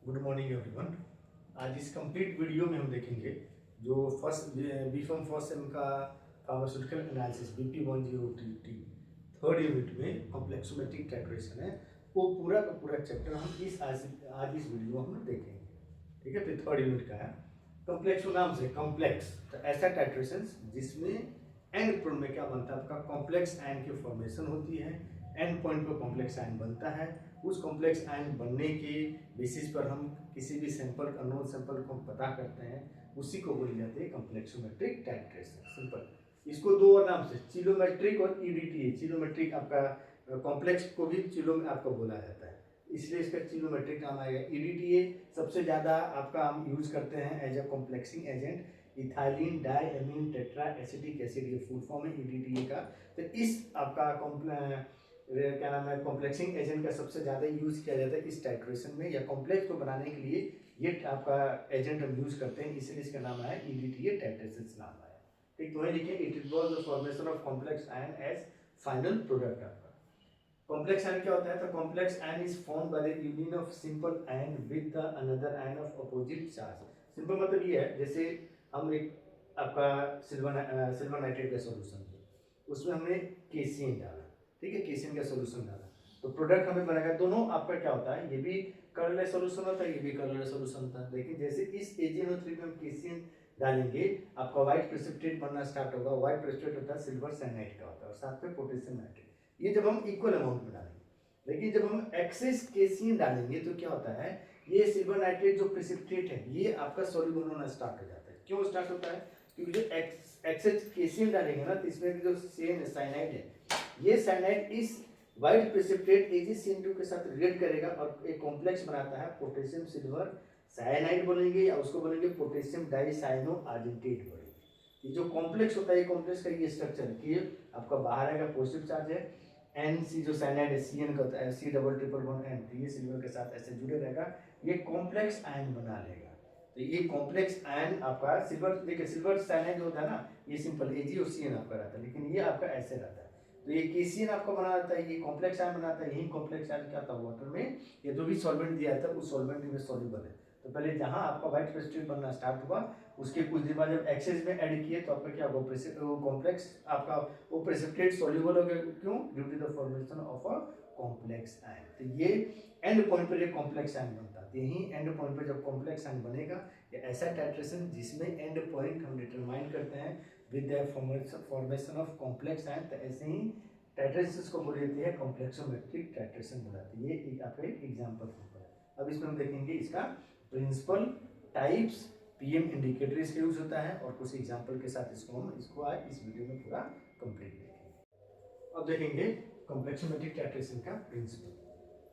Good morning everyone. आज इस complete video में हम देखेंगे जो फर्स्ट बीफॉर्म फर्स्ट सेम का pharmaceutical analysis BP10T third unit में कॉम्प्लेक्सोमेट्रिक टाइट्रेशन है, वो पूरा का पूरा चैप्टर हम आज इस वीडियो में हम देखेंगे। ठीक है, तो थर्ड यूनिट का है कॉम्प्लेक्स नाम से कॉम्प्लेक्स, तो ऐसा टाइट्रेशन जिसमें एंड पॉइंट में क्या बनता है, आपका कॉम्प्लेक्स आयन की फॉर्मेशन होती है, एंड पॉइंट पर कॉम्प्लेक्स आयन बनता है। उस कॉम्प्लेक्स आयन बनने के बेसिस पर हम किसी भी सैंपल अननोन सैंपल को पता करते हैं, उसी को बोले जाते हैं कॉम्प्लेक्सोमेट्रिक टाइट्रेशन। सिंपल, इसको दो और नाम से चिलोमेट्रिक और EDTA। चिलोमेट्रिक आपका कॉम्प्लेक्स को भी चिलो में आपको बोला जाता है, इसलिए इसका चिलोमेट्रिक नाम आएगा। EDTA सबसे ज़्यादा आपका हम यूज करते हैं as a complexing agent, ethylene diamine tetra acetic acid, ये फुल फॉर्म है EDTA का। तो इस आपका क्या नाम है कॉम्प्लेक्सिंग एजेंट का सबसे ज़्यादा यूज किया जाता है इस टाइट्रेशन में, या कॉम्प्लेक्स को बनाने के लिए ये आपका एजेंट हम यूज करते हैं, इसलिए इसका नाम आया EDTA टाइट्रेशन नाम आया। ठीक, तो वही लिखिए, it involves the formation of complex ion as final product आपका। कॉम्प्लेक्स आयन क्या होता है, तो complex ion is formed by the union of simple ion with the another ion of opposite charge. Simple मतलब ये है, जैसे हम एक आपका सिल्वर नाइट्रेट का सॉल्यूशन है, उसमें हमने केसीएन डाला, ठीक है, केसीएन का सॉल्यूशन डाला, तो प्रोडक्ट हमें बनेगा। दोनों आपका क्या होता है, ये भी कलरलेस सॉल्यूशन होता है, ये भी कलरलेस सॉल्यूशन होता है। लेकिन जैसे इस AgNO3 में हम केसीएन डालेंगे, आपका व्हाइट प्रेसिपिटेट बनना स्टार्ट होगा। व्हाइट प्रेसिपिटेट होता है सिल्वर साइनाइड का होता है, और साथ में पोटेशियम नाइट्रेट, ये जब हम इक्वल अमाउंट में डालेंगे। लेकिन जब हम एक्सेस केसीएन डालेंगे तो क्या होता है, ये सिल्वर नाइट्रेट जो प्रेसिपिटेट है ये आपका सॉल्युबल होना स्टार्ट हो जाता है। क्यों स्टार्ट होता है, क्योंकि जो एक्सेस केसीएन डालेंगे ना, तो इसमें जो साइनाइड है, ये साइनाइड इस व्हाइट प्रेसिपिटेट AgCN2 के साथ रिएक्ट करेगा और एक कॉम्प्लेक्स बनाता है पोटेशियम सिल्वर साइनाइड बोलेंगे, या उसको बोलेंगे पोटेशियम डाइसाइनो आर्जेंटेट बोलेंगे। ये जो कॉम्प्लेक्स होता है, ये कॉम्प्लेक्स का ये स्ट्रक्चर है, आपका बाहर आएगा पॉजिटिव चार्ज है, NC जो साइनाइड है CN का होता है C++N, तो ये सिल्वर के साथ ऐसे जुड़े रहेगा, ये कॉम्प्लेक्स आयन बना लेगा। तो ये कॉम्प्लेक्स आयन आपका सिल्वर, देखिए सिल्वर साइनाइड होता है ना, ये सिंपल Ag और CN आपका रहता है, लेकिन ये आपका ऐसे रहता है। तो ये KCN आपका बना रहता है, ये कॉम्प्लेक्स आयन बनाता है। यही कॉम्प्लेक्स आयन क्या होता है, वाटर में ये जो भी सॉल्वेंट दिया था उस सॉल्वेंट में सॉल्युबल है। तो पहले जहां आपका व्हाइट प्रेसिपिटेट बनना स्टार्ट हुआ, उसके कुछ देर बाद जब एक्सेस में ऐड किए तो आपका क्या होगा, कॉम्प्लेक्स आपका वो प्रेसिपिटेट सॉल्युबल हो गया। क्यों, due to the formation of a complex ion. तो ये एंड पॉइंट पर एक कॉम्प्लेक्स आयन बनता है। यही एंड पॉइंट पर जब कॉम्प्लेक्स आयन बनेगा, ये ऐसा टाइट्रेशन जिसमें एंड पॉइंट हम डिटरमाइन करते हैं with the formation of complex ion, तो ऐसे ही टाइट्रेशन को बोली जाती है कॉम्प्लेक्सोमेट्रिक टाइट्रेशन बुलाती है। ये आपका एक एग्जांपल है। अब इसमें हम देखेंगे इसका प्रिंसिपल, टाइप्स, PM इंडिकेटर इसका यूज होता है, और कुछ एग्जांपल के साथ इसको आज इस वीडियो में पूरा कंप्लीट देखेंगे। अब देखेंगे कॉम्प्लेक्सोमेट्रिक टाइट्रेशन का प्रिंसिपल।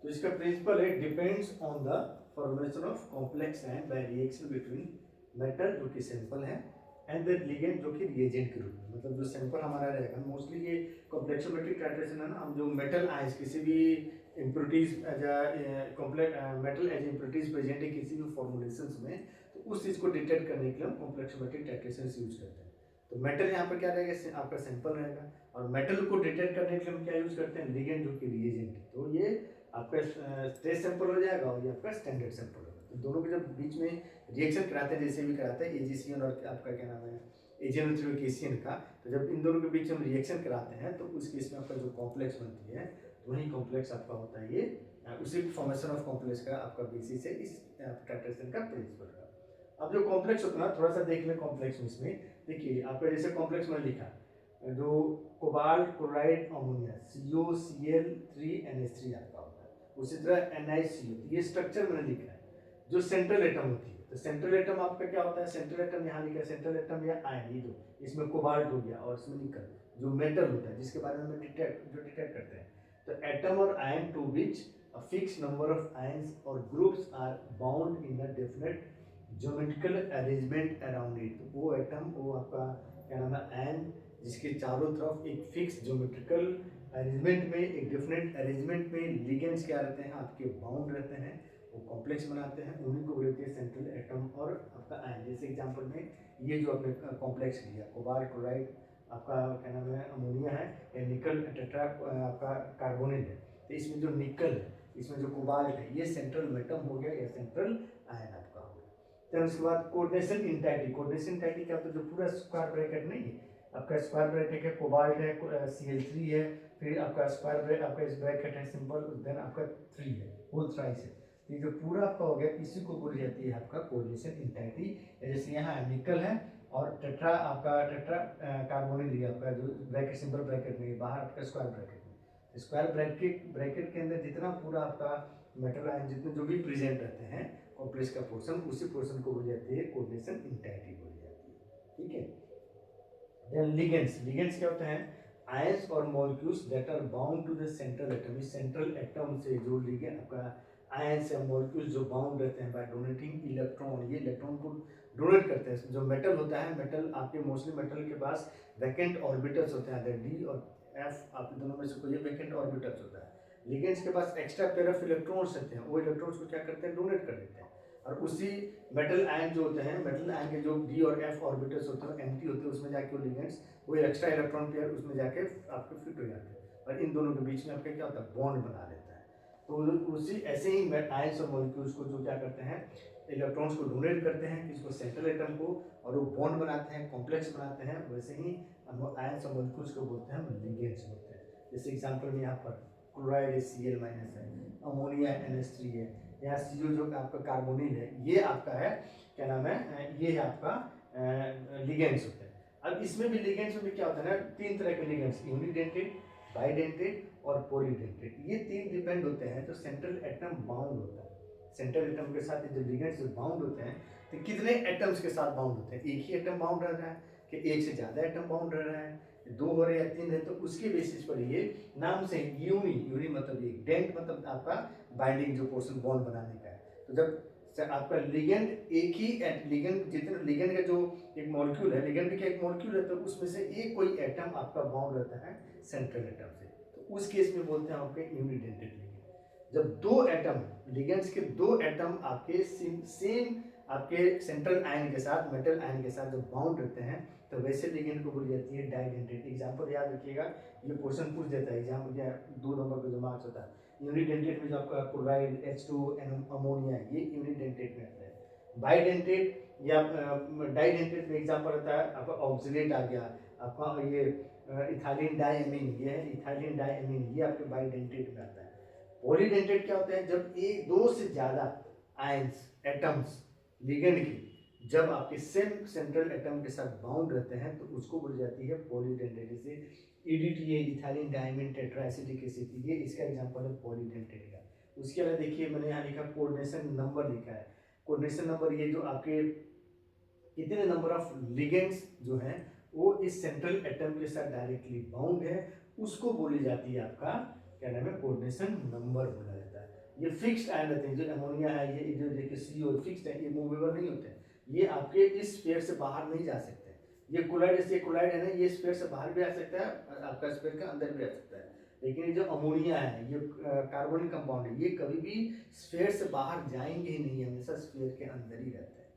तो इसका प्रिंसिपल है, depends on the formation of complex ion by reaction between metal जो कि सैंपल है एंड द लिगेंड जो कि रिएजेंट के रूप में, मतलब जो सैंपल हमारा रहेगा। मोस्टली ये कॉम्प्लेक्सोमेट्रिक टाइट्रेशन है ना, हम जो मेटल आयंस किसी भी impurities as a complex metal as impurities present है किसी भी फॉर्मुलेशंस में, तो उस चीज को डिटेक्ट करने के लिए हम कॉम्प्लेक्सोमेट्रिक टाइट्रेशन यूज करते हैं। तो मेटल यहाँ पर क्या रहेगा, आपका सैंपल रहेगा, और मेटल को डिटेक्ट करने के लिए हम क्या यूज करते हैं, लिगेंड जो कि रिएजेंट है। तो ये आपका स्ट्रेस सैंपल हो जाएगा और ये आपका स्टैंडर्ड सैंपल होगा। तो दोनों के जब बीच में रिएक्शन कराते हैं, जैसे भी कराते हैं AgCN और आपका क्या नाम है AgNO3 और KCN का, तो जब इन दोनों के बीच हम रिएक्शन कराते हैं तो उस केस में आपका जो कॉम्प्लेक्स बनती है, तो वही कॉम्प्लेक्स आपका होता है ये, उसी फॉर्मेशन ऑफ कॉम्प्लेक्स का आपका बेसिस है इस टाइट्रेशन का प्रिंसिपल का। अब जो कॉम्प्लेक्स होता है, थोड़ा सा देख लें कॉम्प्लेक्स में। इसमें देखिए आपका जैसे कॉम्प्लेक्स में लिखा जो कोबाल्ट क्लोराइड अमोनिया COCl3NH3 आपका होता है, उसी तरह NiCO, ये स्ट्रक्चर मैंने लिखा है। जो सेंट्रल एटम होती है, तो सेंट्रल एटम आपका क्या होता है, सेंट्रल एटम यहाँ लिखा है, सेंट्रल एटम या आयन, ये दो, इसमें कोबाल्ट हो गया और इसमें निकल, जो मेटल होता है जिसके बारे में डिटेक्ट करते हैं। तो एटम और ion to which a fixed number of ions और groups are bound in a definite geometrical arrangement around it. तो वो एटम, वो आपका क्या नाम है आयन, जिसके चारों तरफ एक फिक्स ज्योमेट्रिकल अरेंजमेंट में, एक डिफरेंट अरेंजमेंट में लिगेंड्स क्या रहते हैं आपके, बाउंड रहते हैं, वो कॉम्प्लेक्स बनाते हैं, उन्हीं को बोलते हैं सेंट्रल एटम और आपका आयन। जैसे एग्जांपल में ये जो आपने कॉम्प्लेक्स लिया कोबाल्ट क्लोराइड, आपका क्या नाम है अमोनिया है, या निकल टेट्रा आपका कार्बोनेट है, तो इसमें जो निकल है इसमें जो कोबाल्ट है ये सेंट्रल मेटल हो गया या सेंट्रल आयन आपका हो गया। फिर उसके बाद कोऑर्डिनेशन इंटाइटी। कोऑर्डिनेशन इंटाइटी क्या होता है, जो पूरा स्क्वायर ब्रैकेट नहीं है आपका, स्क्वायर ब्रैकेट है, कोबाल्ट है, Cl3 है, फिर आपका स्क्वायर ब्रैकेट, आपका इस ब्रैकेट है सिंपल, देन आपका 3 है, होल थ्राइस है। ये जो पूरा आपका हो गया इसी को बोली जाती है आपका कोऑर्डिनेशन इंटाइटी। जैसे यहाँ निकल है और टेट्रा आपका टेट्रा कार्बोनिल लिया आपका, जो ब्रैकेट सिंपल ब्रैकेट में बाहर आपका स्क्वायर ब्रैकेट में, स्क्वायर ब्रैकेट के अंदर जितना पूरा आपका मेटल आयन जितने जो भी प्रेजेंट रहते हैं कॉम्प्लेक्स का पोर्शन, उसी पोर्शन को बोली जाती है कोऑर्डिनेशन इंटाइटी बोली जाती है। ठीक है। Then ligands. लिगेंड्स क्या होते हैं, आयंस और molecules that are bound to the central atom. इस सेंट्रल एटम से जो लिगेंड आपका आयंस या मॉलिक्यूल्स जो बाउंड रहते हैं बाय डोनेटिंग इलेक्ट्रॉन, ये इलेक्ट्रॉन को डोनेट करते हैं। जो मेटल होता है, मेटल आपके मोस्टली मेटल के पास वैकेंट ऑर्बिटल्स होते हैं, डी और एफ आपके दोनों में से कोई वैकेंट ऑर्बिटल्स होता है। लिगेंड्स के पास एक्स्ट्रा पेयर ऑफ इलेक्ट्रॉन्स रहते हैं, वो इलेक्ट्रॉन्स को क्या करते हैं, डोनेट कर देते हैं। और उसी मेटल आयन जो होते हैं, मेटल आयन के जो डी और एफ ऑर्बिटल्स होते हैं एम्प्टी होते हैं, उसमें जाके वो लिगेंड्स वो एक्स्ट्रा इलेक्ट्रॉन पेयर उसमें जाके आपके फिट हो जाते हैं और इन दोनों के बीच में आपका क्या होता है, बॉन्ड बना लेता है। तो उसी ऐसे ही आयंस और मॉलिक्यूल्स को जो क्या करते हैं, इलेक्ट्रॉन्स को डोनेट करते हैं किसको, सेंट्रल एटम को, और वो बॉन्ड बनाते हैं, कॉम्प्लेक्स बनाते हैं। वैसे ही आयंस और मॉलिक्यूल्स को बोलते हैं लिगेंड्स बोलते हैं। जैसे एग्जांपल में यहाँ पर क्लोराइड Cl- है, अमोनिया NH3 है, यहाँ CO जो आपका कार्बोनिल है ये आपका है, क्या नाम है, ये है आपका लिगेंड्स होते हैं। अब इसमें भी लिगेंड्स में क्या होता है ना, 3 तरह के लिगेंड्स, यूनिडेंटेड, बाइडेंटेड और पॉलीडेंटेड। ये 3 डिपेंड होते हैं जो सेंट्रल एटम बाउंड होता है। सेंट्रल एटम के साथ जो लिगेंड्स जो बाउंड होते हैं तो कितने एटम्स के साथ बाउंड होते हैं, एक ही एटम बाउंड रह रहा है कि एक से ज़्यादा एटम बाउंड रह रहा है, 2 हो रहे या 3 है, तो उसके बेसिस पर ये नाम से यूनी मतलब ये डेंट मतलब आपका बाइंडिंग जो पोर्शन बॉन्ड बनाने का है। तो जब आपका लिगेंड एक ही लिगेंड जितने लिगेंड का जो एक मॉलिक्यूल है, लिगेंड का एक मॉलिक्यूल है, तो उसमें से एक कोई एटम आपका बाउंड रहता है सेंट्रल एटम से, तो उस केस में बोलते हैं आपके यूनिडेंटेड लिगेंड। जब 2 एटम लिगेंड्स के 2 एटम आपके सेम आपके सेंट्रल आयन के साथ, मेटल आयन के साथ जब बाउंड रहते हैं तो वैसे लिगेंड को बोली जाती है डाइडेंटेड। एग्जांपल याद रखिएगा, ये क्वेश्चन पूछ देता है एग्जाम में, 2 नंबर का जो मार्क्स होता है। यूनिडेंटेड में जो आपका क्लोराइड H2 अमोनिया ये यूनिडेंटेड में आता है। बाइडेंटेड या डाइडेंटेड में एग्जांपल होता है आपका ऑक्सीडेट आ गया, आपका ये इथाइलिन डाइएमीन, ये है इथाइलिन डाइएमीन, ये आपके बाइडेंटेड में आता है। पॉलीडेंटेड क्या होता है, जब 2 से ज़्यादा आयंस एटम्स लिगेंड की जब आपके सेम सेंट्रल एटम के साथ बाउंड रहते हैं तो उसको बोली जाती है पॉलीडेंटेड। जैसे EDTA इथाइलिन डाइमीन टेट्राएसिटिक एसिड, ये इसका एग्जांपल है पॉलीडेंटेड का। उसके अलावा देखिए मैंने यहाँ लिखा कोऑर्डिनेशन नंबर लिखा है। कोऑर्डिनेशन नंबर ये जो आपके कितने नंबर ऑफ लिगेंड्स जो हैं वो इस सेंट्रल एटम के साथ डायरेक्टली बाउंड है, उसको बोली जाती है आपका क्या नाम है, कोऑर्डिनेशन नंबर बोला जाता है। ये फिक्स्ड आयन रहते हैं, जो अमोनिया है ये जो देखिए CO फिक्स्ड है, ये मूवेबल नहीं होते हैं, ये आपके इस स्फीयर से बाहर नहीं जा सकते। ये क्लोराइड, जैसे क्लोराइड है ना, ये स्फीयर से बाहर भी आ सकता है, आपका स्फीयर के अंदर भी आ सकता है। लेकिन ये जो अमोनिया है, ये कार्बोनिक कंपाउंड है, ये कभी भी स्फीयर से बाहर जाएंगे ही नहीं, हमेशा स्फीयर के अंदर ही रहते हैं।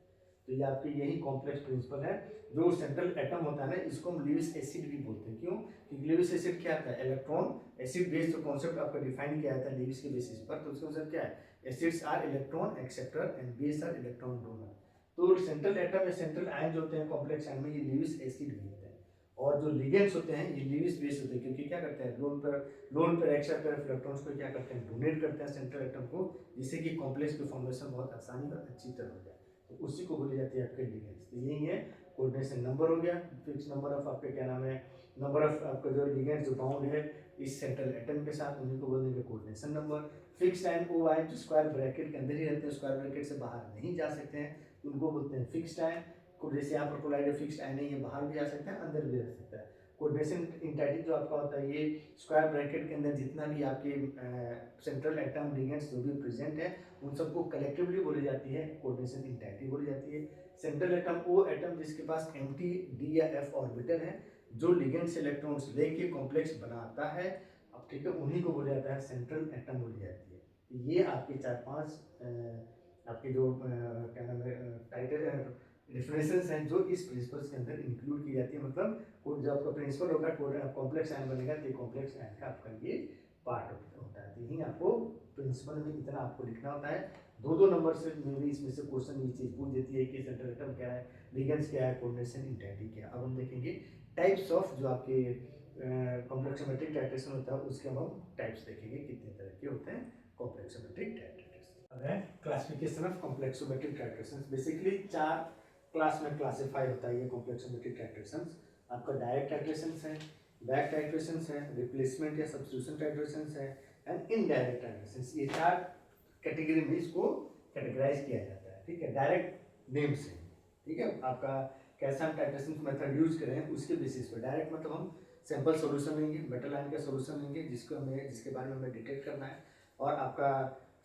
तो ये आपके यही कॉम्प्लेक्स प्रिंसिपल है। जो सेंट्रल एटम होता है ना, इसको हम लीविस एसिड भी बोलते हैं। क्यों? क्योंकि लीविस एसिड क्या आता है, इलेक्ट्रॉन एसिड बेस जो कॉन्सेप्ट आपका डिफाइन किया जाता है लीविस के बेसिस पर, तो उसका मतलब क्या है, acids are electron acceptor and base are electron donor. तो सेंट्रल एटम या सेंट्रल आयन जो होते हैं कॉम्प्लेक्स आयन में, ये लीविस एसिड भी होते हैं। और जो लिगेंड्स होते हैं ये लीविस बेस होते हैं, क्योंकि क्या करते हैं, लोन पर एक्स्ट्रा पेयर ऑफ इलेक्ट्रॉन्स को क्या करते हैं, डोनेट करते हैं सेंट्रल एटम को, जिससे कि कॉम्प्लेक्स की फॉर्मेशन बहुत आसानी और अच्छी तरह हो जाए, तो उसी को बोली जाती है आपके लिगेंड्स। तो यही है कोऑर्डिनेशन नंबर हो गया, फिक्स नंबर ऑफ आपके क्या नाम है, नंबर ऑफ आपका जो लिगेंड्स जो बाउंड है इस सेंट्रल एटम के साथ, उन्हीं को बोलेंगे कोऑर्डिनेशन नंबर। फिक्स्ड आयन वो आयन जो स्क्वायर ब्रैकेट के अंदर ही रहते हैं, स्क्वायर ब्रैकेट से बाहर नहीं जा सकते हैं, उनको बोलते हैं फिक्स्ड आयन। जैसे यहाँ पर क्लोराइड फिक्स्ड आयन है, ये बाहर भी आ सकता है अंदर भी रह सकता है। कोऑर्डिनेशन इंटाइटी जो आपका होता है, ये स्क्वायर ब्रैकेट के अंदर जितना भी आपके सेंट्रल एटम लिगेंड्स जो भी प्रेजेंट है उन सबको कलेक्टिवली बोली जाती है कोऑर्डिनेशन इंटाइटी बोली जाती है। सेंट्रल एटम वो एटम जिसके पास एम्प्टी D या F ऑर्बिटल है, जो लिगेंड से इलेक्ट्रॉन्स लेके कॉम्प्लेक्स बनाता है, अब ठीक है, उन्हीं को बोला जाता है सेंट्रल एटम बोली जाती है। ये आपके 4-5 आपके जो क्या नाम है टाइटल रेफरेंसेस हैं जो इस प्रिंसिपल्स के अंदर इंक्लूड की जाती है। मतलब जब आपका प्रिंसिपल होगा कॉम्प्लेक्स आयन बनेगा तो कॉम्प्लेक्स आयन का आपका ये पार्ट होता है। यही आपको प्रिंसिपल में इतना आपको लिखना होता है। 2-2 नंबर से में भी इसमें से क्वेश्चन ये चीज़ पूछ देती है कि सेंट्रल एटम क्या है, लिगेंड्स क्या है, कोऑर्डिनेशन इंटेग्रिटी क्या है। अब हम देखेंगे टाइप्स ऑफ जो आपके कॉम्प्लेक्सोमेट्रिक टाइट्रेशन होता है, उसके अब हम टाइप्स देखेंगे कितने तरह के होते हैं कॉम्प्लेक्सोमेट्रिक टाइट्रेशन। अब है classification of complexometric titration. Basically 4 class में क्लासीफाई होता है ये कॉम्प्लेक्सोमेट्रिक टाइट्रेशन। आपका डायरेक्ट टाइट्रेशन है, बैक टाइट्रेशन है, रिप्लेसमेंट या सब्स्टिट्यूशन टाइट्रेशन है एंड इनडायरेक्ट टाइट्रेशन। ये 4 कैटेगरी में इसको कैटेगराइज किया जाता है। ठीक है, डायरेक्ट नेम से। ठीक है, आपका कैसा हम टाइट्रेशन मेथड यूज करें उसके बेसिस पे। डायरेक्ट मतलब हम सैंपल सॉल्यूशन लेंगे, मेटल आयन का सॉल्यूशन लेंगे जिसके बारे में हमें डिटेक्ट करना है, और आपका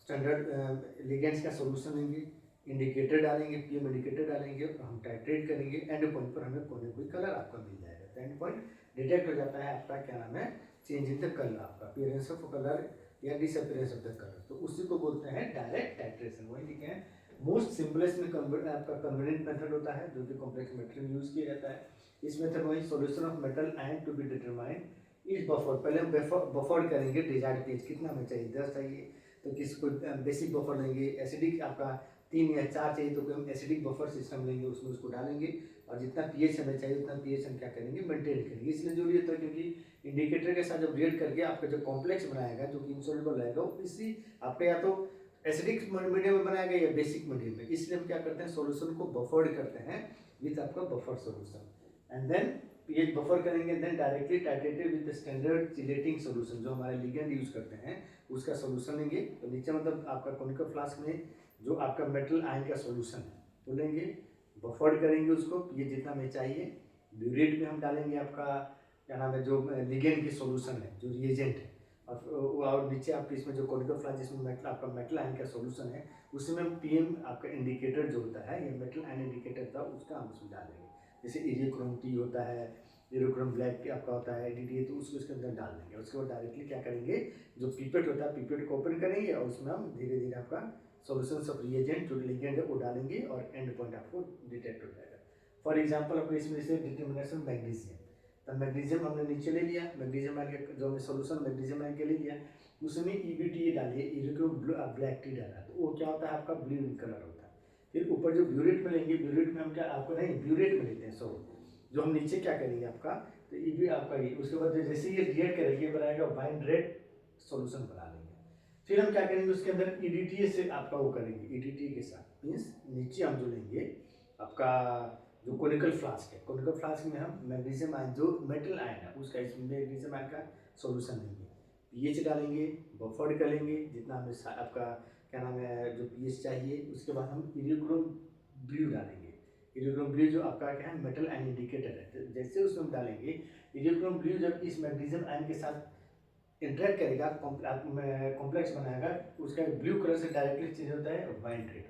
स्टैंडर्ड लिगेंड्स का सॉल्यूशन लेंगे, इंडिकेटर डालेंगे, पीएम इंडिकेटर डालेंगे, हम टाइट्रेट करेंगे, एंड पॉइंट पर हमें कोई कलर आपका मिल जाएगा। तो एंड पॉइंट डिटेक्ट हो जाता है आपका, क्या नाम है, चेंज इन द कलर, आपका अपीयरेंस ऑफ कलर या डिसअपीयरेंस ऑफ द कलर। तो उसी को बोलते हैं डायरेक्ट टाइट्रेशन। वही लिखे हैं मोस्ट सिंपलेस्ट में आपका कन्वीनियंट मेथड होता है जो कि कॉम्प्लेक्सोमेट्री में यूज किया जाता है। इस मेथड में solution of metal ion to be determined is buffer. पहले हम बफर करेंगे डिजायर्ड पीएच कितना हमें चाहिए, 10 चाहिए तो किसी को बेसिक बफर लेंगे, एसिडिक आपका 3 या 4 चाहिए तो हम एसिडिक बफर सिस्टम लेंगे, उसमें उसको डालेंगे, और जितना पीएच हमें चाहिए उतना पीएच हम क्या करेंगे, मेंटेन करेंगे। इसलिए जरूरी होता है क्योंकि इंडिकेटर के साथ जब रिएक्ट करके आपका जो कॉम्प्लेक्स बनाएगा जो कि इनसॉल्युबल रहेगा वो इसी आपका या तो एसिडिक मीडियम में बनाएगा या बेसिक मीडियम में। इसलिए हम क्या करते हैं, सॉल्यूशन को बफर्ड करते हैं विद आपका buffer solution, and then pH buffer करेंगे, then directly titrated with standard chelating solution जो हमारे लिगेंड यूज करते हैं उसका सॉल्यूशन लेंगे। तो नीचे मतलब आपका कोनिकल फ्लास्क में जो आपका मेटल आयन का सॉल्यूशन है वो लेंगे, बफर्ड करेंगे उसको, ये जितना हमें चाहिए, ब्यूरेट में हम डालेंगे आपका क्या नाम है जो लिगेंड की सॉल्यूशन है जो रिएजेंट है, और नीचे आपके इसमें जो कोनिकल फ्लास्क जिसमें मेटल आपका मेटल आयन का सॉल्यूशन है उसमें हम पीएम आपका इंडिकेटर जो होता है, ये मेटल आयन इंडिकेटर था उसका हम उसमें डालेंगे। जैसे इरियोक्रोम टी होता है, इरियोक्रोम ब्लैक आपका होता है, एडीटी, तो उसको इसके अंदर डाल देंगे। उसके बाद डायरेक्टली क्या करेंगे, जो पीपेट होता है पीपेट को ओपन करेंगे और उसमें हम धीरे धीरे आपका सॉल्यूशन ऑफ रिएजेंट जो लिगेंड है वो डालेंगे और एंड पॉइंट आपको डिटेक्ट हो जाएगा। फॉर एग्जांपल अपने इसमें से डिटर्मिनेशन मैग्नीशियम, तो मैग्नीशियम हमने नीचे ले लिया, मैग्नीशियम आयन का जो हमने सॉल्यूशन मैग्नीशियम आयन के ले लिया, उसमें ईबीटी डालिए, इरियोक्रोम ब्लैक टी डाला, तो वो क्या होता है आपका ब्लू कलर होता है। फिर ऊपर जो ब्यूरेट में लेंगे, ब्यूरेट में हम क्या आपको नहीं ब्यूरेट में लेते हैं जो हम नीचे क्या करेंगे आपका, तो ये भी आपका ये, उसके बाद जैसे ये रिएक्ट करेंगे बनाएगा वाइन रेड सॉल्यूशन बना लेंगे। फिर हम क्या करेंगे उसके अंदर ईडीटी से आपका वो करेंगे, ईडीटी के साथ मीन्स नीचे हम जो लेंगे आपका जो कोनिकल फ्लास्क है, कोनिकल फ्लास्क में हम मैग्नीशियम आयन जो मेटल आयन है उसका इसमें मैग्नीशियम आयन का सॉल्यूशन लेंगे, पीएच डालेंगे, बफर्ड करेंगे जितना हमें आपका क्या नाम है जो पीएच चाहिए, उसके बाद हम इरियोक्रोम ब्लू डालेंगे। इरियोक्रोम ब्लू जो आपका क्या है मेटल आयन इंडिकेटर है, जैसे उसमें हम डालेंगे इरियोक्रोम ब्लू जब इस मैग्नीशियम आयन के साथ इंटरेक्ट करेगा कॉम्प्लेक्स बनाएगा, उसका ब्लू कलर से डायरेक्टली चेंज होता है वाइन रेड।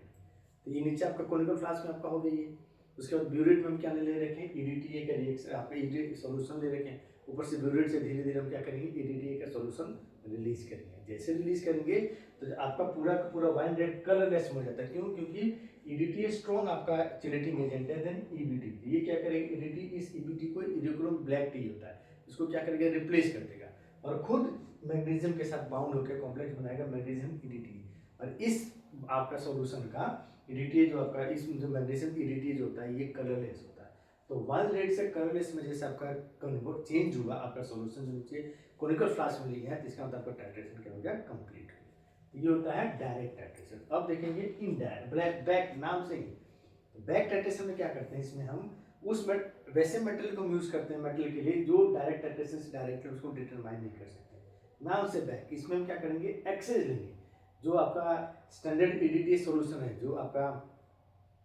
तो ये नीचे आपका कोनिकल फ्लास्क में आपका हो गई है। उसके बाद ब्यूरेट में हम क्या ले रखे हैं, ईडीटीए का रिएक्शन आपका ईडीटी सॉल्यूशन ले रखे हैं, ऊपर से ब्यूरेट से धीरे धीरे हम क्या करेंगे ईडीटीए का सॉल्यूशन रिलीज करेंगे। जैसे रिलीज करेंगे तो आपका पूरा का पूरा वाइन रेड कलरलेस हो जाता है। क्यों? क्योंकि ईडीटी स्ट्रॉन्ग आपका चिलेटिंग एजेंट है। देन ईबीटी, ये क्या करेगा ईडीटी, इस ईबीटी को इरियोक्रोम ब्लैक टी होता है इसको क्या करेगा रिप्लेस कर देगा और खुद मैग्नीशियम के साथ बाउंड होकर कॉम्प्लेक्स बनाएगा मैग्नीशियम ईडीटी। और इस आपका सॉल्यूशन का ईडीटी जो आपका इस जो मैग्नीशियम ईडीटी जो होता है ये कलरलेस होता है। तो वाइन रेड से कलरलेस में जैसे आपका कन्वर्ट चेंज हुआ आपका सॉल्यूशन जो नीचे कोनिकल फ्लास्क में लिया है, इसका मतलब आपका टाइट्रेशन क्या हो गया कंप्लीट। ये होता है डायरेक्ट टाइट्रेशन। अब देखेंगे इनडायरेक्ट, बैक नाम से ही। बैक टाइट्रेशन में क्या करते हैं, इसमें हम उस वैसे मेटल को यूज करते हैं मेटल के लिए जो डायरेक्ट टाइट्रेशन से डायरेक्टली उसको डिटरमाइन नहीं कर सकते। नाम से बैक, इसमें हम क्या करेंगे एक्सेस लेंगे, जो आपका स्टैंडर्ड ईडीटी सॉल्यूशन है जो आपका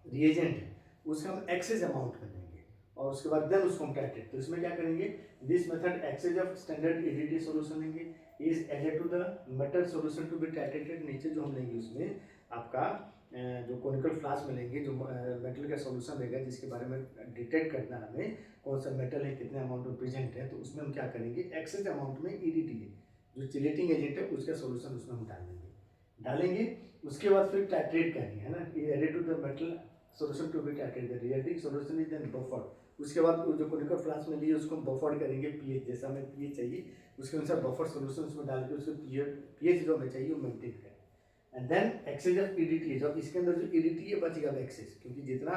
रिएजेंट है उसका हम एक्सेस अमाउंट में लेंगे और उसके बाद देन उसको हम टाइट्रेट। तो इसमें क्या करेंगे, this method excess of standard EDT solution लेंगे is added to the metal solution to be titrated. नीचे जो हम लेंगे उसमें आपका जो कोनिकल फ्लास्क में लेंगे जो मेटल का सॉल्यूशन रहेगा जिसके बारे में डिटेक्ट करना हमें कौन सा मेटल है कितने अमाउंट में प्रेजेंट है, तो उसमें हम क्या करेंगे एक्सेस अमाउंट में ईडीटी जो चिलेटिंग एजेंट है उसका सॉल्यूशन उसमें हम डालेंगे। उसके बाद फिर टाइट्रेट करेंगे, है ना, added to the metal solution to be titrated, reacting solution is then buffered. उसके बाद जो कोनिकल फ्लास्क में लिए उसको हम बफर्ड करेंगे पीएच, जैसा हमें पीएच चाहिए उसके अनुसार बफर सोल्यूशन उसमें डाल के उसको पीएच जो हमें चाहिए वो मेंटेन करें। And then excess of EDTA, जब इसके अंदर जो ईडीटी है बचेगा एक्सेस, क्योंकि जितना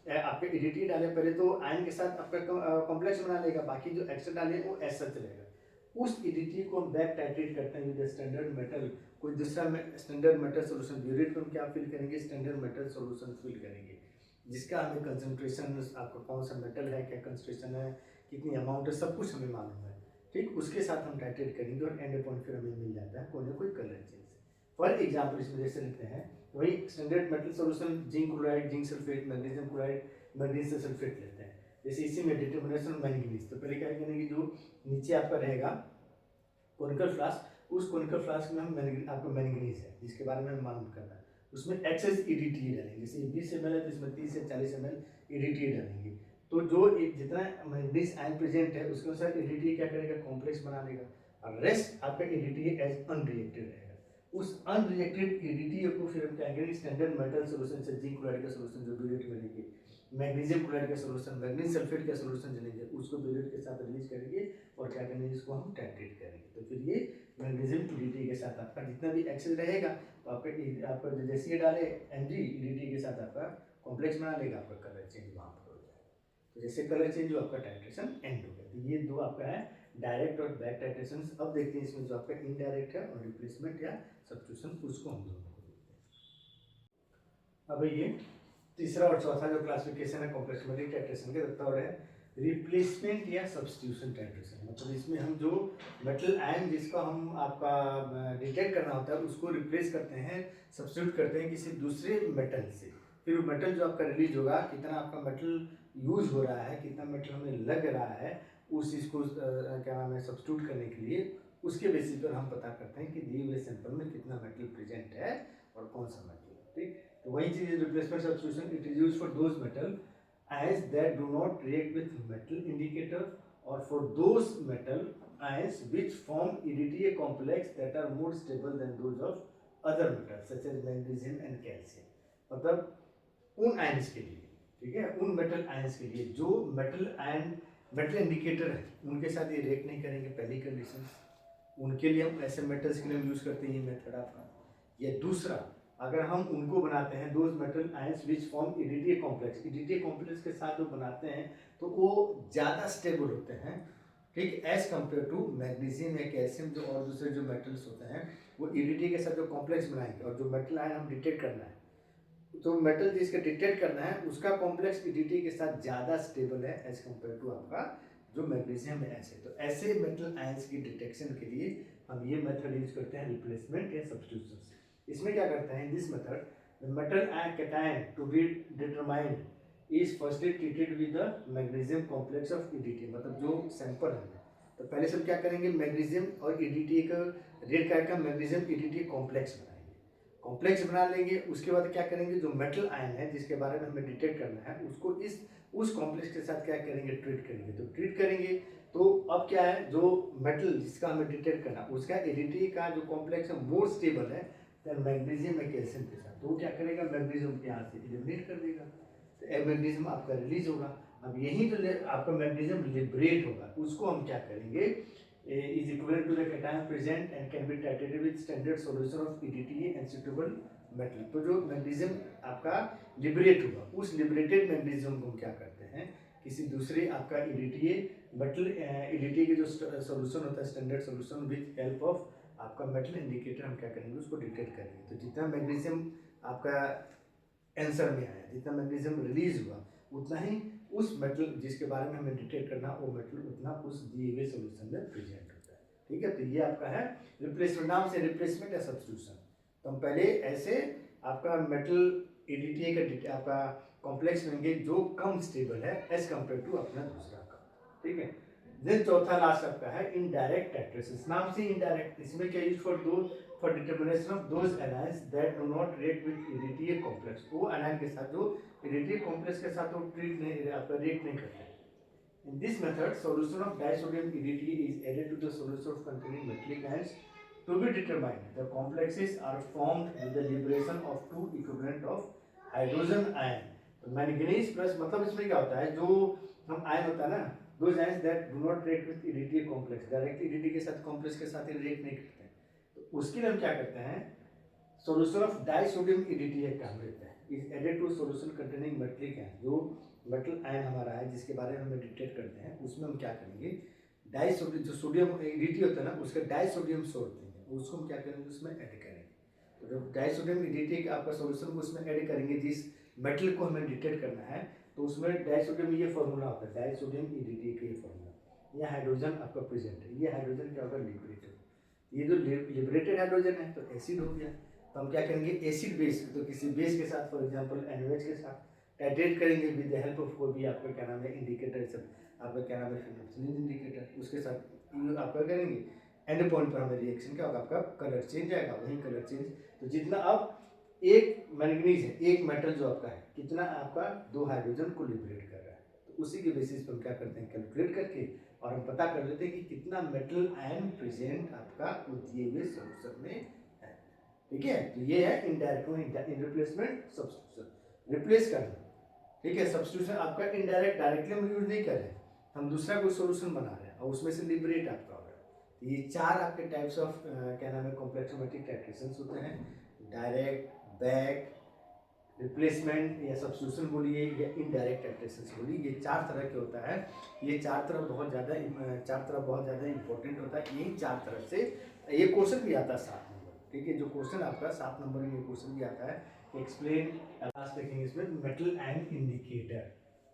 आपके ईडीटी डाले पहले तो आयन के साथ आपका कॉम्प्लेक्स बना लेगा, बाकी जो एक्स्ट्रा डाले वो ऐसा चलेगा। उस ईडीटी को हम बैक टाइट्रेट करते हैं विद स्टैंडर्ड मेटल, कोई दूसरा स्टैंडर्ड मेटल सोल्यूशन। ब्यूरेट को हम क्या फिल करेंगे, स्टैंडर्ड मेटल सोल्यूशन फिल करेंगे, जिसका हमें कंसंट्रेशन आपका कौन सा मेटल है, क्या कंसंट्रेशन है, कितनी अमाउंट है, सब कुछ हमें मालूम है। ठीक, उसके साथ हम टाइट्रेट करेंगे और एंड पॉइंट फिर हमें मिल जाता है कोई ना कोई कलर चेंज। फॉर एग्जाम्पल इसमें जैसे लिखते हैं वही standard metal solution, zinc chloride, zinc sulphate, magnesium chloride, magnesium sulphate लेते हैं। जैसे इसी में डिटर्मिनेशन मैंगनीज, तो पहले क्या करेंगे, जो नीचे आपका रहेगा कोनिकल फ्लास्क, उस कोनिकल फ्लास्क में हम आपको मैंगनीज है जिसके बारे में हमें मालूम करना है, उसमें एक्सेस ईडीटी डालेंगे। जैसे 20 ml है तो इसमें 30 से 40 ml ईडीटी डालेंगे। तो जो जितना मैंगनीज आयन प्रेजेंट है उसके अनुसार ईडीटी क्या करेगा, कॉम्प्लेक्स बना लेगा, और रेस्ट आपका ईडीटी एज अनरिएक्टेड रहेगा। उस अनरिएक्टेड ईडीटी को फिर हम क्या करेंगे, स्टैंडर्ड मेटल सोल्यूशन से जिंक क्लोराइड का सोल्यूशन जो ब्यूरेट में लेंगे, मैग्नीशियम क्लोराइड का सोल्यूशन, मैग्नीशियम सल्फेट का सोल्यूशन जो लेंगे उसको ब्यूरेट के साथ रिलीज करेंगे और क्या करेंगे, इसको हम टाइट्रेट करेंगे। तो फिर ये मैग्नीशियम ईडीटी के साथ आपका जितना भी एक्सेस रहेगा तो आपका जैसे ये डाले एमजी ईडीटी के साथ आपका कॉम्प्लेक्स बना लेगा, आपका कलर चेंज वहाँ पर हो जाएगा। तो जैसे कलर चेंज हो आपका टाइट्रेशन एंड हो गया। तो ये दो आपका है डायरेक्ट और बैक टाइट्रेशन। अब देखते हैं इसमें जो आपका इनडायरेक्ट है और रिप्लेसमेंट या सब्स्टिट्यूशन, उसको हम दोनों को देखते हैं। अब ये तीसरा और चौथा जो क्लासिफिकेशन है कॉम्प्लेक्समेटिक टाइट्रेशन के, थर्ड है रिप्लेसमेंट या सब्स्टिट्यूशन टाइट्रेशन। मतलब इसमें हम जो मेटल आयन जिसका हम आपका डिटेक्ट करना होता है उसको रिप्लेस करते हैं, सब्स्टिट्यूट करते हैं किसी दूसरे मेटल से। फिर मेटल जो आपका रिलीज होगा, कितना आपका मेटल यूज हो रहा है, कितना मेटल हमें लग रहा है उस चीज़ को क्या नाम है सब्स्टिट्यूट करने के लिए, उसके बेसिस पर हम पता करते हैं कि दिए हुए सैंपल में कितना मेटल प्रेजेंट है और कौन सा मेटल। ठीक, तो वही चीज़ replacement substitution, it is used for those metal as that do not react with metal indicator or for those metal ions which form EDTA complex that are more stable than those of other metals such as magnesium and calcium। मतलब उन ions के लिए, ठीक है, उन metal ions के लिए जो मेटल आयन मेटल इंडिकेटर है उनके साथ ये रिएक्ट नहीं करेंगे, पहली कंडीशन। उनके लिए हम ऐसे मेटल्स के लिए यूज करते हैं ये मेथड आपका। या दूसरा, अगर हम उनको बनाते हैं those metal ions which form EDTA complex, EDTA complex के साथ जो बनाते हैं तो वो ज़्यादा स्टेबल होते हैं, ठीक, एज कम्पेयर टू मैग्नीशियम या कैल्शियम। जो और दूसरे जो मेटल्स होते हैं वो EDTA के साथ जो कॉम्प्लेक्स बनाएंगे, और जो मेटल आयन हम डिटेक्ट करना है, तो मेटल जिसका डिटेक्ट करना है उसका कॉम्प्लेक्स EDTA के साथ ज़्यादा स्टेबल है एज कम्पेयर टू आपका जो मैग्नीशियम है ऐसे। तो ऐसे मेटल आयंस की डिटेक्शन के लिए हम ये मेथड यूज करते हैं रिप्लेसमेंट या सब्स्टिट्यूशन। इसमें क्या करते हैं, this method the metal and cation to be determined is firstly treated with the magnesium complex of EDTA। मतलब जो सैंपल है तो पहले सब क्या करेंगे, मैग्नीशियम और EDTA का रेड कलर का मैग्नीशियम EDTA कॉम्प्लेक्स बनाएंगे, कॉम्प्लेक्स बना लेंगे। उसके बाद क्या करेंगे, जो मेटल आयन है जिसके बारे में हमें डिटेक्ट करना है उसको उस कॉम्प्लेक्स के साथ क्या करेंगे, ट्रीट करेंगे। तो ट्रीट करेंगे तो अब क्या है, जो मेटल जिसका हमें डिटेक्ट करना उसका EDTA का जो कॉम्प्लेक्स है मोर स्टेबल है मैग्नीशियम या कैल्शियम के साथ, तो वो क्या करेगा, मैग्नीशियम के यहाँ से एलिमिनेट कर देगा, तो मैग्नीशियम आपका रिलीज होगा। अब यही जो आपका मैग्नीशियम लिबरेट होगा उसको हम क्या करेंगे, is equal to the cation present and can be titrated with standard solution of EDTA and suitable metal. तो जो मैग्नीशियम आपका लिबरेट होगा उस लिबरेटेड मैग्नीशियम को हम क्या करते हैं, किसी दूसरे आपका EDTA मेटल EDTA के जो सॉल्यूशन होता है standard solution with help of आपका मेटल इंडिकेटर हम क्या करेंगे, उसको डिटेक्ट करेंगे। तो जितना मैग्नीशियम आपका आंसर में आया, जितना मैग्नीशियम रिलीज हुआ उतना ही उस मेटल जिसके बारे में हमें डिटेक्ट करना वो मेटल उतना उस दिए हुए सोल्यूशन में प्रेजेंट होता है। ठीक है, तो ये आपका है रिप्लेसमेंट, नाम से रिप्लेसमेंट या सब्स्टिट्यूशन। तो हम पहले ऐसे आपका मेटल EDTA का आपका कॉम्प्लेक्स लेंगे जो कम स्टेबल है एज कम्पेयर टू अपना दूसरा का। ठीक है, देन चौथा लास्ट आपका है इनडायरेक्ट टाइट्रेशन। नाम से इनडायरेक्ट, इसमें क्या use for determination of those anions that do not react with EDTA complex. वो एनायन के साथ जो EDTA कॉम्प्लेक्स के साथ वो ट्रीट नहीं आपका रिएक्ट नहीं करते। In this method, solution of disodium EDTA is added to the solution of containing metallic ions to be determined. The complexes are formed with the liberation of two equivalent of hydrogen ion. तो manganese plus, मतलब इसमें क्या होता है, जो हम ion होता है ना those ions that do not react with EDT complex, direct EDT के साथ कॉम्प्लेक्स के साथ रिएक्ट नहीं करते हैं, तो उसके लिए हम क्या करते हैं, सोल्यूशन ऑफ डाइसोडियम ईडीटी एक काम लेते हैं, is added to solution containing metallic ion, जो मेटल आयन हमारा है जिसके बारे में हम मेडिटेट करते हैं, उसमें हम क्या करेंगे, डाइसोडियम जो सोडियम ईडीटी होता है ना, उसका डाइसोडियम सोड देंगे, उसको हम क्या करेंगे, उसमें ऐड करेंगे। तो जब डाइसोडियम ईडीटी का आपका सोल्यूशन को उसमें ऐड करेंगे, जिस मेटल को हमें डिटेक्ट करना है, तो उसमें डाइसोडियम ये फॉर्मूला होता है, डाइसोडियम ईडीटी का ये फॉर्मूला, ये हाइड्रोजन आपका प्रेजेंट है, ये हाइड्रोजन क्या होगा, लिबरेटेड, ये जो लिबरेटेड हाइड्रोजन है तो एसिड हो गया, तो हम क्या करेंगे, एसिड बेस, तो किसी बेस के साथ फॉर एग्जांपल NaOH के साथ टाइट्रेट करेंगे विद द हेल्प ऑफ कोई भी आपका क्या नाम है इंडिकेटर, सब आपका क्या नाम है फिनोल्फथालीन इंडिकेटर, उसके साथ आपका करेंगे, एंड पॉइंट पर हमें रिएक्शन क्या होगा, आपका कलर चेंज आएगा, वही कलर चेंज, तो जितना अब एक मैंगनीज है, एक मेटल जो आपका है, कितना आपका 2 हाइड्रोजन को लिबरेट कर रहा है, तो उसी के बेसिस पर हम क्या करते हैं, कैलकुलेट करके और हम पता कर लेते हैं कि कितना मेटल आयन प्रेजेंट आपका दिए हुए सोल्यूशन में है। ठीक है, तो ये है indirect in replacement substitution, replace करना। ठीक है, सब्स्टिट्यूशन आपका इनडायरेक्ट, डायरेक्टली हम यूज नहीं कर रहे हैं, हम दूसरा कोई सोल्यूशन बना रहे हैं और उसमें से लिबरेट आपका हो रहा है। ये 4 आपके टाइप्स ऑफ क्या नाम है कॉम्प्लेक्सोमेट्रिक टाइट्रेशंस होते हैं, डायरेक्ट, बैक, रिप्लेसमेंट या सब्स्टिट्यूशन बोलिए या इनडायरेक्ट टाइट्रेशंस बोलिए, ये 4 तरह के होता है। ये 4 तरह बहुत ज़्यादा इंपॉर्टेंट होता है, यही 4 तरह से ये क्वेश्चन भी आता है 7 नंबर। ठीक है, जो क्वेश्चन आपका 7 नंबर में ये क्वेश्चन भी आता है, एक्सप्लेन, लास्ट देखेंगे इसमें मेटल एंड इंडिकेटर,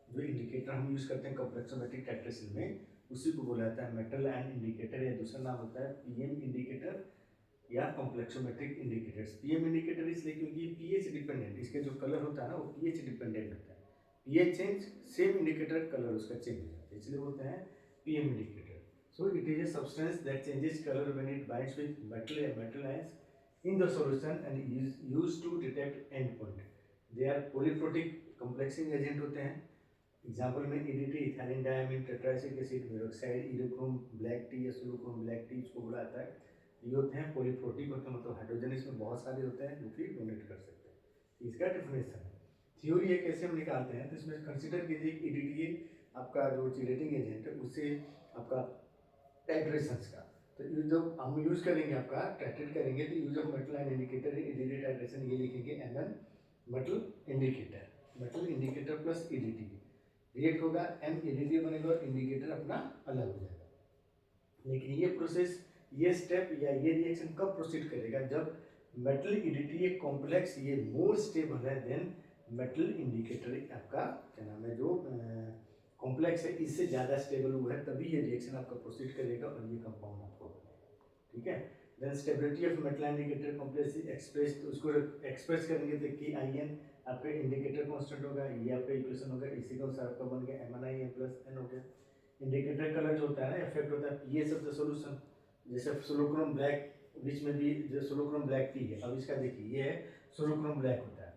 जो इंडिकेटर हम यूज करते हैं कॉम्प्लेक्सोमेट्रिक टाइट्रेशन में, उसी को बोला जाता है मेटल एंड इंडिकेटर, या दूसरा नाम होता है पीएम इंडिकेटर या कॉम्प्लेक्सोमेट्रिक इंडिकेटर्स। पीएम इंडिकेटर इसलिए क्योंकि पीएच डिपेंडेंट, इसके जो कलर होता है ना वो पीएच डिपेंडेंट होता है, pH change same indicator colour उसका चेंज हो जाता है, इसलिए बोलते हैं PM indicator. So it is a substance that changes colour when it binds with metal या metal ions in the solution and is used to detect end point. They are polyprotic complexing agent होते हैं, example में EDT ethylene diamine tetraacetic acid peroxide eriochrome black T या solochrome black T इसको बोला जाता है, ये होते हैं पोलीप्रोटिक होते हैं, मतलब हाइड्रोजन इसमें बहुत सारे होते हैं जो कि डोनेट कर सकते हैं। इसका डेफिनेशन है, थ्योरी है कैसे हम निकालते हैं, तो इसमें कंसिडर कीजिए कि EDTA आपका जो चिलेटिंग एजेंट है उससे आपका टाइट्रेशंस का, तो जब हम यूज करेंगे आपका टाइट्रेट करेंगे तो use of metal and indicator EDT titration, ये लिखेंगे MN metal indicator plus EDT react होगा, M EDT बनेगा और इंडिकेटर अपना अलग हो जाएगा। लेकिन ये प्रोसेस, ये स्टेप या ये रिएक्शन कब प्रोसीड करेगा, जब मेटल EDT एक कॉम्प्लेक्स ये मोर स्टेबल है देन मेटल इंडिकेटर आपका क्या नाम है जो कॉम्प्लेक्स है इससे ज़्यादा स्टेबल हुआ है, तभी ये रिएक्शन आपका प्रोसीड करेगा और ये कंपाउंड आपको बनेगा। ठीक है, then stability of metal indicator complex express, तो उसको एक्सप्रेस करेंगे तो कि IN आपका इंडिकेटर कांस्टेंट होगा, ये आपका इक्वेशन होगा, इसी का अनुसार आपका बन गया MnIn प्लस N हो गया। इंडिकेटर कलर जो होता है ना इफेक्ट होता है ये सब द सोल्यूशन, जैसे सोलोक्रोम ब्लैक, बीच में भी जो सोलोक्रोम ब्लैक टी है, अब इसका देखिए ये है सोलोक्रोम ब्लैक होता है,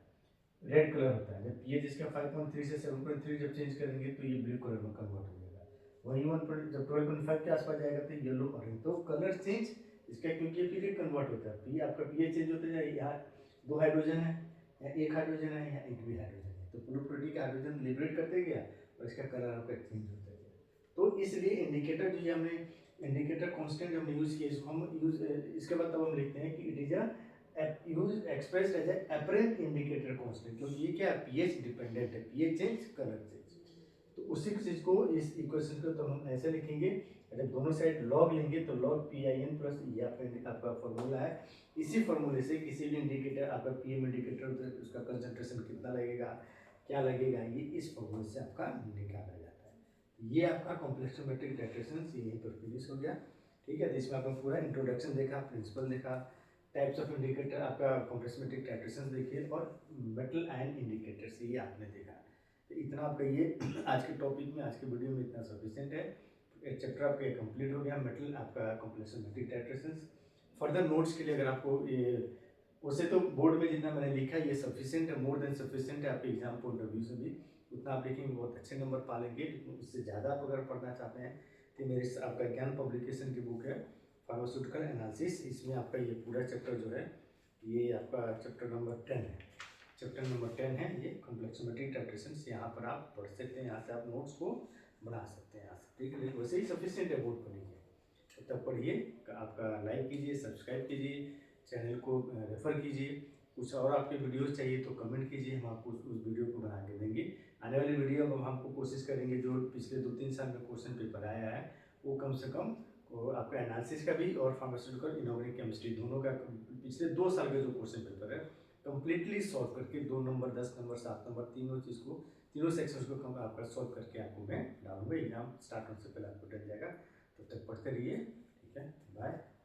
रेड कलर होता है, जब पीएच इसका 5.3 से 7.3 जब चेंज करेंगे तो ये ब्लू कलर में कन्वर्ट हो जाएगा, वही 1 जब 12.5 के आसपास जाएगा तो येलो ऑरेंज, तो कलर चेंज इसका क्योंकि फिर कन्वर्ट होता है, पी आपका पीएच चेंज होता है, यहाँ 2 हाइड्रोजन है या 1 हाइड्रोजन है या 1 भी हाइड्रोजन है, तो पोलीप्रोटिक हाइड्रोजन लिबरेट करते गया और इसका कलर आपका चेंज होता गया। तो इसलिए इंडिकेटर जो हमने इंडिकेटर कांस्टेंट हमने यूज किया, इसको हम यूज इसके बाद तब हम लिखते हैं कि it is use expressed as apparent indicator constant, क्योंकि ये क्या है पीएच डिपेंडेंट है, पीएच चेंज कलर चेंज, तो उसी चीज को इस इक्वेशन को तो हम ऐसे लिखेंगे, जब दोनों साइड लॉग लेंगे तो लॉग PIN प्लस ये आपका फॉर्मूला है, इसी फॉर्मूले से किसी भी इंडिकेटर आपका पीएम इंडिकेटर उसका कंसंट्रेशन कितना लगेगा क्या लगेगा, ये इस फॉर्मूले से आपका निकाला जाता है। ये आपका कॉम्प्लेक्सोमेट्रिक टाइट्रेशन यहीं पर फिनिश हो गया। ठीक है, तो इसमें आपने पूरा इंट्रोडक्शन देखा, प्रिंसिपल देखा, टाइप्स ऑफ इंडिकेटर आपका कॉम्प्लेक्सोमेट्रिक टाइट्रेशन देखिए और मेटल एंड इंडिकेटर्स ये आपने देखा। तो इतना आपका ये आज के टॉपिक में, आज के वीडियो में इतना सफिशिएंट है, चैप्टर आपका कंप्लीट हो गया मेटल आपका कॉम्प्लेक्सोमेट्रिक टाइट्रेशन। फर्दर नोट्स के लिए अगर आपको ये उसे तो बोर्ड में जितना मैंने लिखा ये सफिशिएंट है, मोर देन सफिशिएंट है आपके एग्जाम पॉइंट ऑफ व्यू से भी, उतना आप लिखेंगे बहुत अच्छे नंबर पा लेंगे। लेकिन उससे ज़्यादा आप अगर पढ़ना चाहते हैं तो मेरी आपका ज्ञान पब्लिकेशन की बुक है फार्मास्यूटिकल एनालिसिस, इसमें आपका ये पूरा चैप्टर जो है ये आपका चैप्टर नंबर 10 है, चैप्टर नंबर 10 है ये कॉम्प्लेक्सोमेट्रिक टाइट्रेशन, यहाँ पर आप पढ़ सकते हैं, यहाँ से आप नोट्स को बना सकते हैं आप, ठीक है। लेकिन वैसे ही सफिशिएंट है बोर्ड पर लिखिए, तब तक पढ़िए। आपका लाइक कीजिए, सब्सक्राइब कीजिए, चैनल को रेफ़र कीजिए। कुछ और आपके वीडियोस चाहिए तो कमेंट कीजिए, हम आपको उस वीडियो को बना के देंगे। आने वाली वीडियो में हमको कोशिश करेंगे जो पिछले 2-3 साल में क्वेश्चन पेपर आया है वो कम से कम वो आपका एनालिसिस का भी और फार्मास्यूटिकल इनऑर्गेनिक केमिस्ट्री दोनों का पिछले 2 साल का जो क्वेश्चन पेपर है कंप्लीटली सॉल्व करके 2 नंबर, 10 नंबर, 7 नंबर तीनों चीज़ को, तीनों सेक्शंस को कम आपका सॉल्व करके आपको मैं डालूंगा। एग्जाम स्टार्ट होने से पहले आपको डल जाएगा। तब तक पढ़ते रहिए, ठीक है। बाय।